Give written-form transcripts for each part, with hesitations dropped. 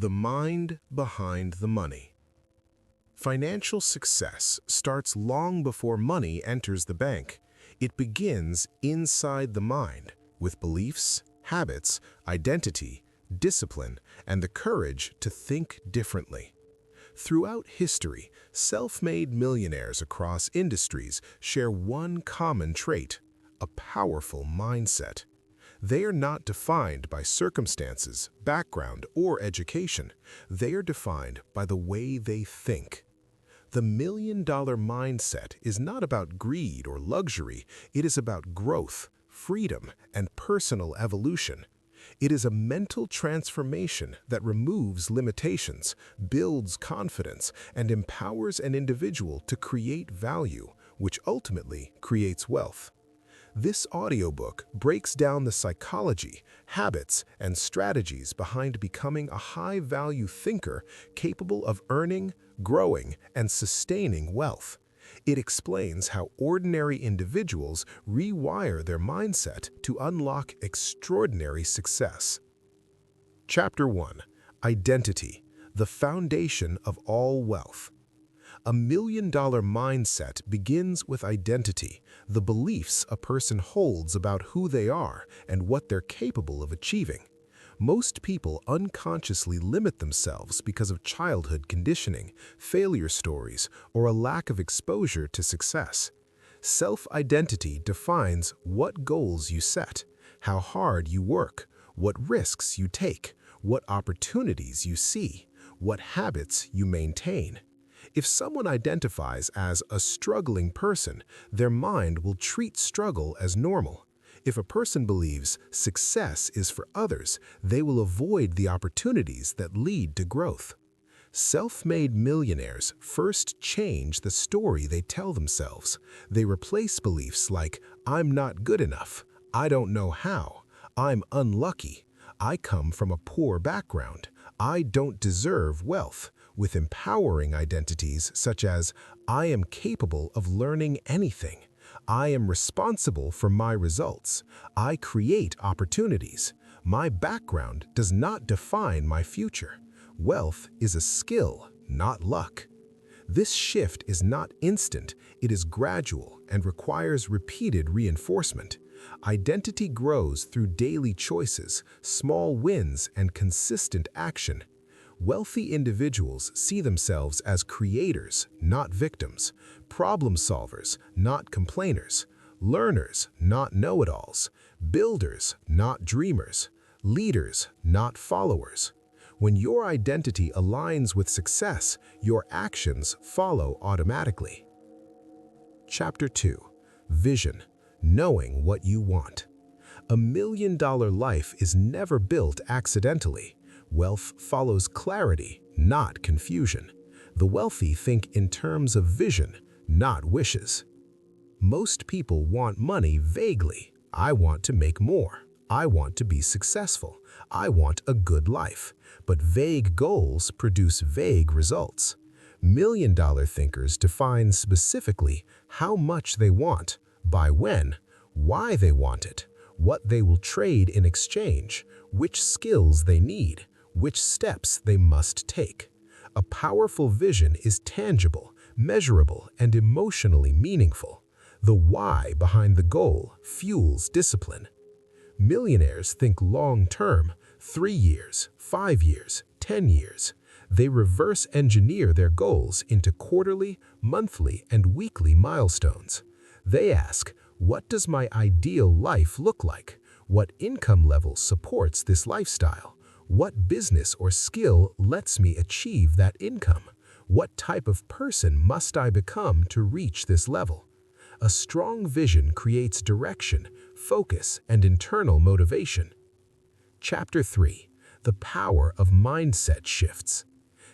The mind behind the money. Financial success starts long before money enters the bank. It begins inside the mind, with beliefs, habits, identity, discipline, and the courage to think differently. Throughout history, self-made millionaires across industries share one common trait: a powerful mindset. They are not defined by circumstances, background, or education. They are defined by the way they think. The million-dollar mindset is not about greed or luxury. It is about growth, freedom, and personal evolution. It is a mental transformation that removes limitations, builds confidence, and empowers an individual to create value, which ultimately creates wealth. This audiobook breaks down the psychology, habits, and strategies behind becoming a high-value thinker capable of earning, growing, and sustaining wealth. It explains how ordinary individuals rewire their mindset to unlock extraordinary success. Chapter 1. Identity, the foundation of all wealth. A million-dollar mindset begins with identity, the beliefs a person holds about who they are and what they're capable of achieving. Most people unconsciously limit themselves because of childhood conditioning, failure stories, or a lack of exposure to success. Self-identity defines what goals you set, how hard you work, what risks you take, what opportunities you see, what habits you maintain. If someone identifies as a struggling person, their mind will treat struggle as normal. If a person believes success is for others, they will avoid the opportunities that lead to growth. Self-made millionaires first change the story they tell themselves. They replace beliefs like, "I'm not good enough," "I don't know how," "I'm unlucky," "I come from a poor background," "I don't deserve wealth," with empowering identities such as, "I am capable of learning anything," "I am responsible for my results," "I create opportunities," "My background does not define my future." Wealth is a skill, not luck. This shift is not instant, it is gradual and requires repeated reinforcement. Identity grows through daily choices, small wins, and consistent action. Wealthy individuals see themselves as creators, not victims, problem solvers, not complainers, learners, not know-it-alls, builders, not dreamers, leaders, not followers. When your identity aligns with success, your actions follow automatically. Chapter 2. Vision, knowing what you want. A million-dollar life is never built accidentally. Wealth follows clarity, not confusion. The wealthy think in terms of vision, not wishes. Most people want money vaguely. "I want to make more. I want to be successful. I want a good life." But vague goals produce vague results. Million-dollar thinkers define specifically how much they want, by when, why they want it, what they will trade in exchange, which skills they need, which steps they must take. A powerful vision is tangible, measurable, and emotionally meaningful. The why behind the goal fuels discipline. Millionaires think long-term, 3 years, 5 years, 10 years. They reverse engineer their goals into quarterly, monthly, and weekly milestones. They ask, "What does my ideal life look like? What income level supports this lifestyle? What business or skill lets me achieve that income? What type of person must I become to reach this level?" A strong vision creates direction, focus, and internal motivation. Chapter 3. The power of mindset shifts.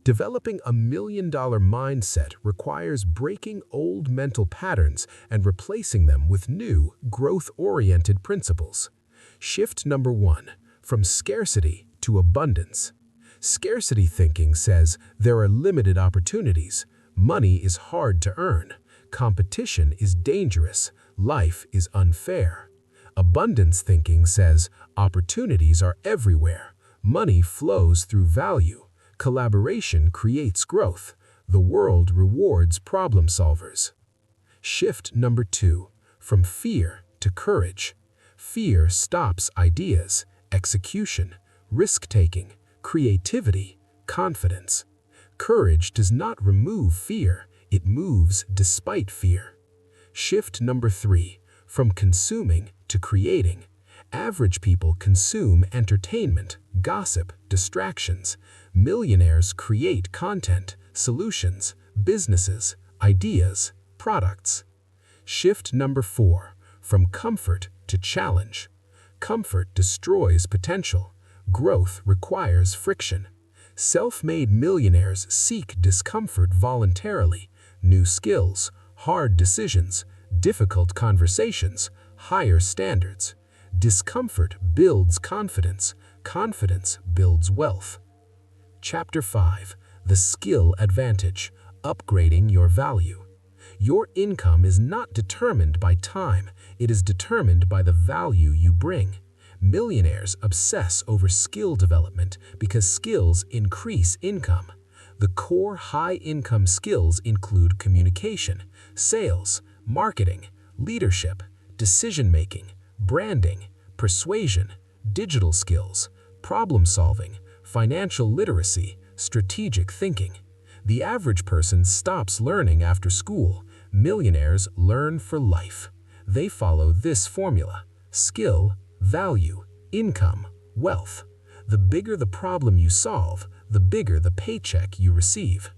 Developing a million-dollar mindset requires breaking old mental patterns and replacing them with new, growth-oriented principles. Shift number 1. From scarcity to abundance. Scarcity thinking says there are limited opportunities, money is hard to earn, competition is dangerous, life is unfair. Abundance thinking says opportunities are everywhere, money flows through value, Collaboration creates growth. The world rewards problem solvers. Shift number 2, from fear to courage. Fear stops ideas, execution, risk-taking, creativity, confidence. Courage does not remove fear, it moves despite fear. Shift number 3, from consuming to creating. Average people consume entertainment, gossip, distractions. Millionaires create content, solutions, businesses, ideas, products. Shift number 4, from comfort to challenge. Comfort destroys potential. Growth requires friction. Self-made millionaires seek discomfort voluntarily. New skills, hard decisions, difficult conversations, higher standards. Discomfort builds confidence. Confidence builds wealth. Chapter 5. The Skill Advantage. Upgrading your value. Your income is not determined by time, it is determined by the value you bring. Millionaires obsess over skill development because skills increase income. The core high-income skills include communication, sales, marketing, leadership, decision-making, branding, persuasion, digital skills, problem-solving, financial literacy, strategic thinking. The average person stops learning after school. Millionaires learn for life. They follow this formula: skill, value, income, wealth. The bigger the problem you solve, the bigger the paycheck you receive.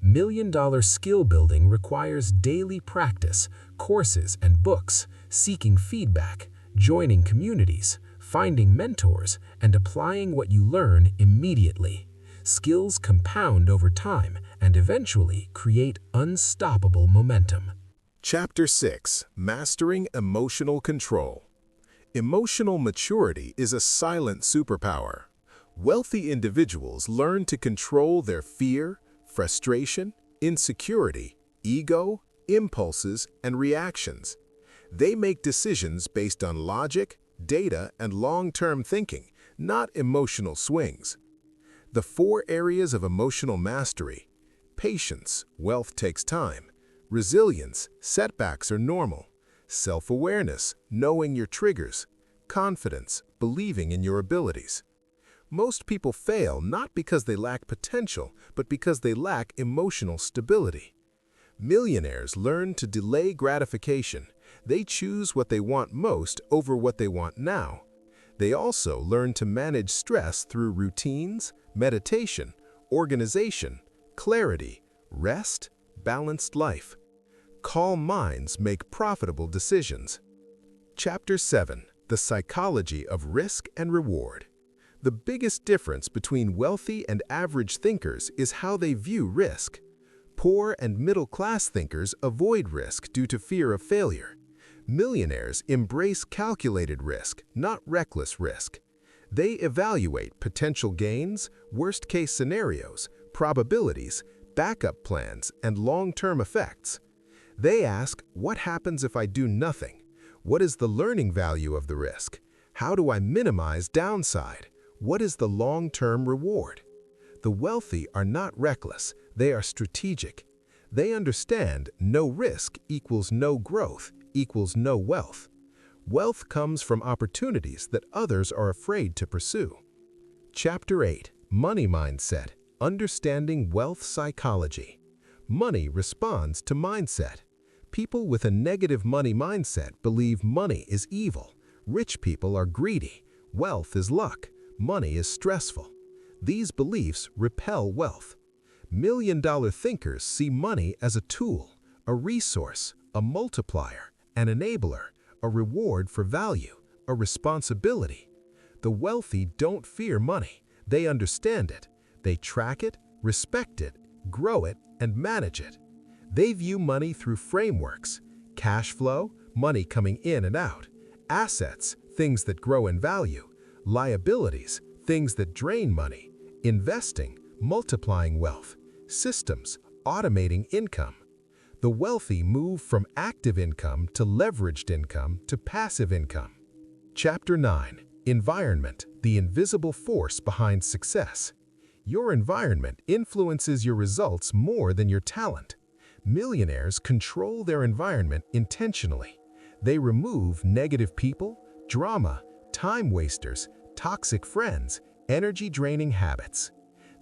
Million-dollar skill building requires daily practice, courses and books, seeking feedback, joining communities, finding mentors, and applying what you learn immediately. Skills compound over time and eventually create unstoppable momentum. Chapter 6. Mastering Emotional Control. Emotional maturity is a silent superpower. Wealthy individuals learn to control their fear, frustration, insecurity, ego, impulses, and reactions. They make decisions based on logic, data, and long-term thinking, not emotional swings. The 4 areas of emotional mastery: patience, wealth takes time; resilience, setbacks are normal; self-awareness, knowing your triggers; confidence, believing in your abilities. Most people fail not because they lack potential, but because they lack emotional stability. Millionaires learn to delay gratification. They choose what they want most over what they want now. They also learn to manage stress through routines, meditation, organization, clarity, rest, balanced life. Calm minds make profitable decisions. Chapter 7. The Psychology of Risk and Reward. The biggest difference between wealthy and average thinkers is how they view risk. Poor and middle-class thinkers avoid risk due to fear of failure. Millionaires embrace calculated risk, not reckless risk. They evaluate potential gains, worst-case scenarios, probabilities, backup plans, and long-term effects. They ask, what happens if I do nothing? What is the learning value of the risk? How do I minimize downside? What is the long-term reward? The wealthy are not reckless, they are strategic. They understand no risk equals no growth equals no wealth. Wealth comes from opportunities that others are afraid to pursue. Chapter 8. Money Mindset. Understanding Wealth Psychology. Money responds to mindset. People with a negative money mindset believe money is evil. Rich people are greedy. Wealth is luck. Money is stressful. These beliefs repel wealth. Million-dollar thinkers see money as a tool, a resource, a multiplier, an enabler, a reward for value, a responsibility. The wealthy don't fear money. They understand it. They track it, respect it, grow it, and manage it. They view money through frameworks: cash flow, money coming in and out; assets, things that grow in value; liabilities, things that drain money; investing, multiplying wealth; systems, automating income. The wealthy move from active income to leveraged income to passive income. Chapter 9. Environment, the invisible force behind success. Your environment influences your results more than your talent. Millionaires control their environment intentionally. They remove negative people, drama, time wasters, toxic friends, energy-draining habits.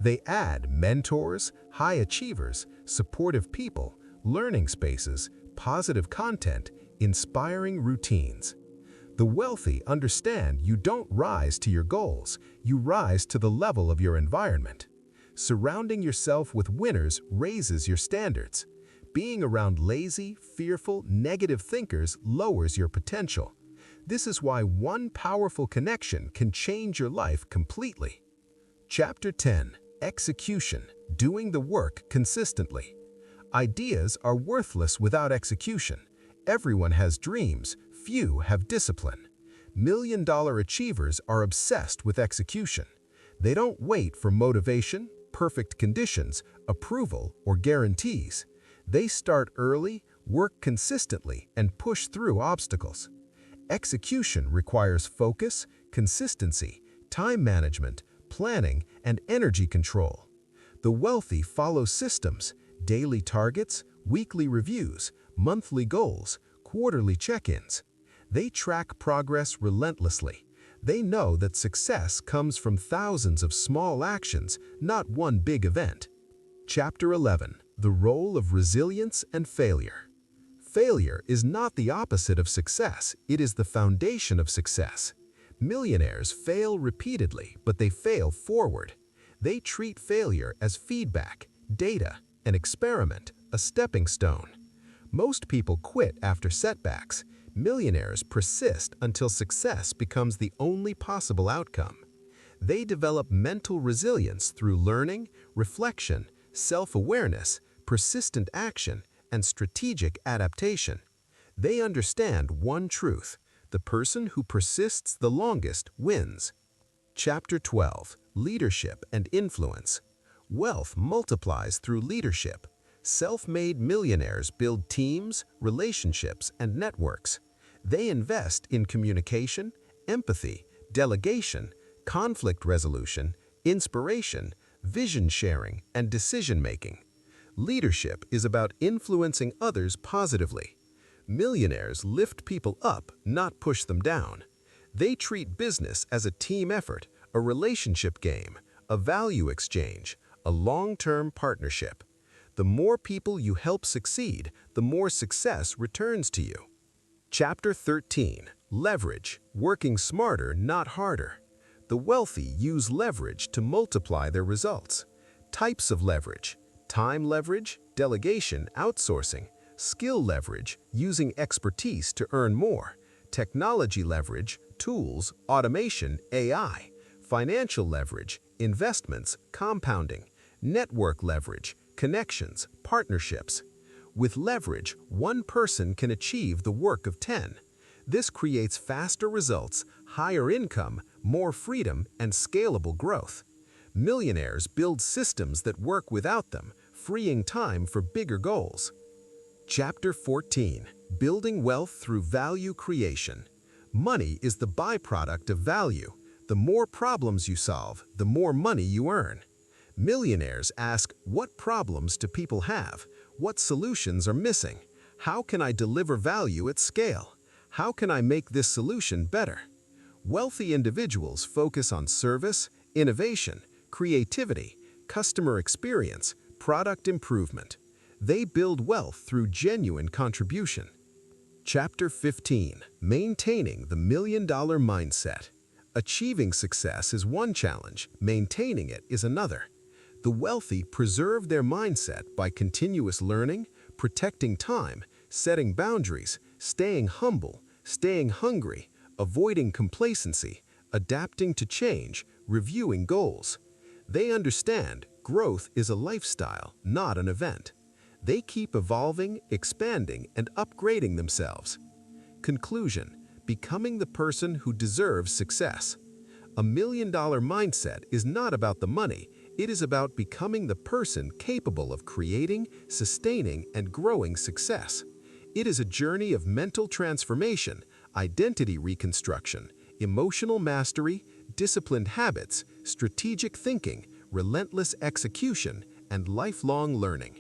They add mentors, high achievers, supportive people, learning spaces, positive content, inspiring routines. The wealthy understand you don't rise to your goals, you rise to the level of your environment. Surrounding yourself with winners raises your standards. Being around lazy, fearful, negative thinkers lowers your potential. This is why one powerful connection can change your life completely. Chapter 10. Execution. Doing the work consistently. Ideas are worthless without execution. Everyone has dreams, few have discipline. Million-dollar achievers are obsessed with execution. They don't wait for motivation, perfect conditions, approval, or guarantees. They start early, work consistently, and push through obstacles. Execution requires focus, consistency, time management, planning, and energy control. The wealthy follow systems, daily targets, weekly reviews, monthly goals, quarterly check-ins. They track progress relentlessly. They know that success comes from thousands of small actions, not one big event. Chapter 11. The role of resilience and failure. Failure is not the opposite of success, it is the foundation of success. Millionaires fail repeatedly, but they fail forward. They treat failure as feedback, data, an experiment, a stepping stone. Most people quit after setbacks. Millionaires persist until success becomes the only possible outcome. They develop mental resilience through learning, reflection, self-awareness, persistent action, and strategic adaptation. They understand one truth: the person who persists the longest wins. Chapter 12. Leadership and influence. Wealth multiplies through leadership. Self-made millionaires build teams, relationships, and networks. They invest in communication, empathy, delegation, conflict resolution, inspiration, vision sharing, and decision-making. Leadership is about influencing others positively. Millionaires lift people up, not push them down. They treat business as a team effort, a relationship game, a value exchange, a long-term partnership. The more people you help succeed, the more success returns to you. Chapter 13. Leverage. Working smarter, not harder. The wealthy use leverage to multiply their results. Types of leverage: time leverage, delegation, outsourcing; skill leverage, using expertise to earn more; technology leverage, tools, automation, AI; financial leverage, investments, compounding; network leverage, connections, partnerships. With leverage, one person can achieve the work of 10. This creates faster results, higher income, more freedom, and scalable growth. Millionaires build systems that work without them, freeing time for bigger goals. Chapter 14. Building wealth through value creation. Money is the byproduct of value. The more problems you solve, the more money you earn. Millionaires ask, what problems do people have? What solutions are missing? How can I deliver value at scale? How can I make this solution better? Wealthy individuals focus on service, innovation, creativity, customer experience, product improvement. They build wealth through genuine contribution. Chapter 15. Maintaining the million-dollar mindset. Achieving success is one challenge, maintaining it is another. The wealthy preserve their mindset by continuous learning, protecting time, setting boundaries, staying humble, staying hungry, avoiding complacency, adapting to change, reviewing goals. They understand growth is a lifestyle, not an event. They keep evolving, expanding, and upgrading themselves. Conclusion: becoming the person who deserves success. A million-dollar mindset is not about the money. It is about becoming the person capable of creating, sustaining, and growing success. It is a journey of mental transformation, identity reconstruction, emotional mastery, disciplined habits, strategic thinking, relentless execution, and lifelong learning.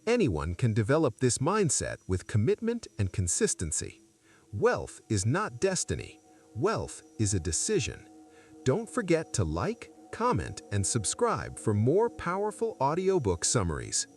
Anyone can develop this mindset with commitment and consistency. Wealth is not destiny. Wealth is a decision. Don't forget to like, comment, and subscribe for more powerful audiobook summaries.